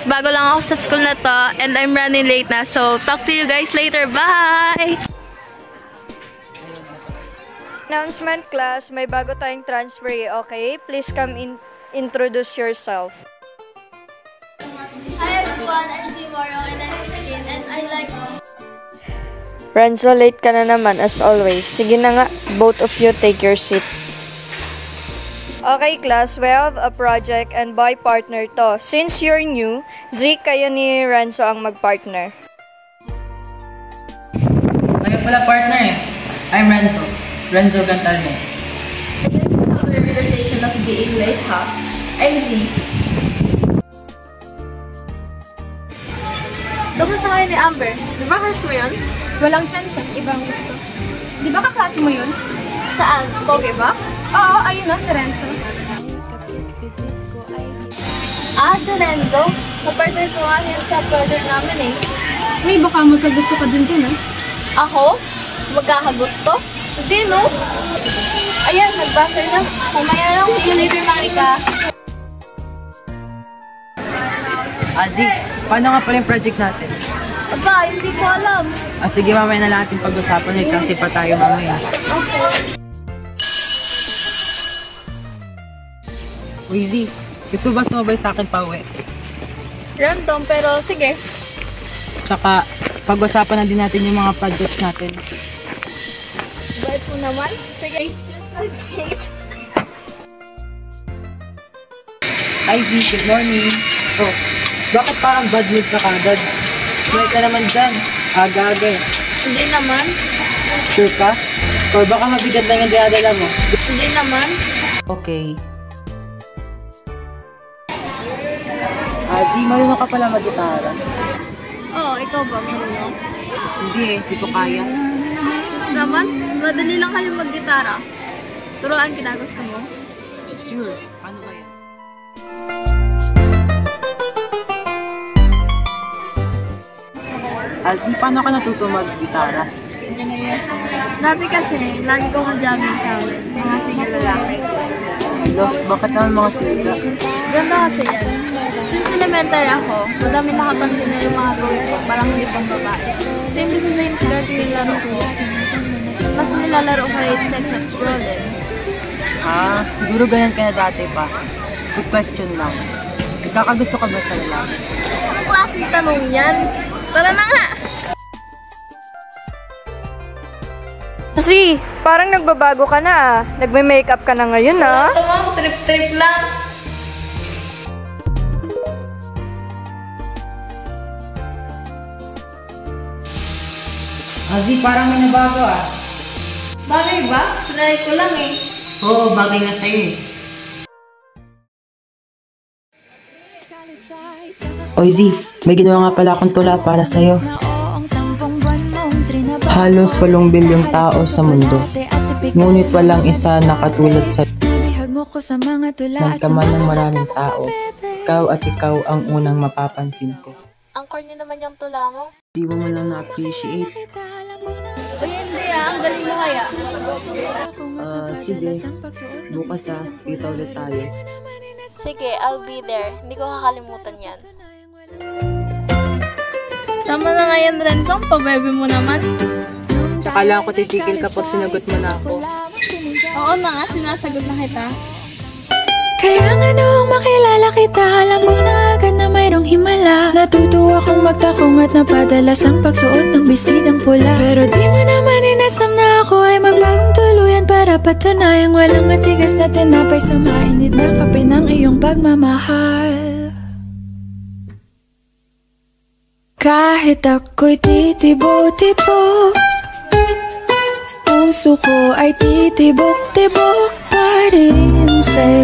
guys, bago lang ako sa school na to and I'm running late na. So, talk to you guys later. Bye! Announcement class, may bago tayong transferee, okay? Please come in, introduce yourself. Hi everyone, I'm Zimoro and I'm 15 and I like... Renzo, late ka na naman as always. Sige na nga, both of you take your seat. Okay class, we have a project and by partner to. Since you're new, Zeke, kayo ni Renzo ang mag-partner. Tayo pala partner eh. I'm Renzo. Renzo Gantalmo. I guess you have a reputation of being late, ha? I'm Z. Kamusta kayo ni Amber? Di ba crush mo yun? Walang chance at ibang gusto. Di ba kaklase mo yun? Saan? Pogi ba? Oo, ayun na, si Renzo. Si Renzo. Kapartner ko nga yan sa project namin eh. Uy, baka magkagusto ka din dyan, Ako? Magkakagusto? Hindi, no? Ayan, nag-buffer na. Mamaya lang. See you later, Marika. Z, paano nga pala yung project natin? Aba, hindi ko alam. Sige, mamaya na lang natin pag-usapan eh, kasi pa tayo mamaya. Okay. Uy, Z, gusto ba sumabay sa akin pa uwi? Random, pero sige. Tsaka, pag-usapan na din natin yung mga projects natin. Bye po naman. Sige. Hi, Z, good morning. Oh, bakit parang bad mood ka kagad? Smile ka naman dyan. Aga-aga eh. Hindi naman. Sure ka? Or baka mabigat lang yung dinadala mo? Hindi naman. Okay. Z, marunong ka pala mag-gitara. Oo, ikaw ba? Marunong? Hindi eh, hindi ko kaya. Sus naman, madali lang kayo mag-gitara. Turuan kita, gusto mo? Sure. Paano ba yan? Z, paano ka natuto mag-gitara? Dati kasi, lagi ko mag-jamming sa amin. Mga sige lalaki. Hello, bakit naman mga siga? Ganda kasi yan. Since elementary ako, madami nakapansin na yung mga gawin ko, parang hindi pang babae. Same sa same skirt yung laro ko. Mas nilalaro ko yung Sex and Scrolling. Siguro ganyan ka na dati pa. Good question lang. Nagkakagusto ka ba sa lalaki? Anong klaseng tanong yan? Tara na nga! Z, parang nagbabago ka na Nagme-makeup ka na ngayon Tumang, trip-trip lang. Z, parang may nabago Bagay ba? Sinay ko lang eh. Oo, bagay nga sa'yo eh. Oy Z, may ginawa nga pala akong tula para sa'yo. Halos 8 bilyong tao sa mundo, ngunit walang isa na katulad sa'yo. Nagkaman ng maraming tao, ikaw at ikaw ang unang mapapansin ko. Ang corny naman yung tula mo. Di mo lang na-appreciate. Uy, hindi ang galing mo kaya. Sige, bukas kita ulit tayo. Sige, I'll be there. Hindi ko kakalimutan yan. Tama na nga yan, Renzo. Pabebe mo naman. Tsaka lang ako titigil kapag sinagot mo na ako. Oo na nga, sinasagot na kita. Kaya nga noong makilala kita, alam mo na agad na mayroong himala. Natutuwa kong magtakong at napadalas ang pagsuot ng bestidang pula. Pero di mo naman inasam na ako ay magbagong tuluyan para patunayang walang matigas na tinapay sa mainit na kape ng iyong pagmamahal. Kahit ako'y titibo-tibo, puso ko ay titibok-tibok pa rin sa'yo.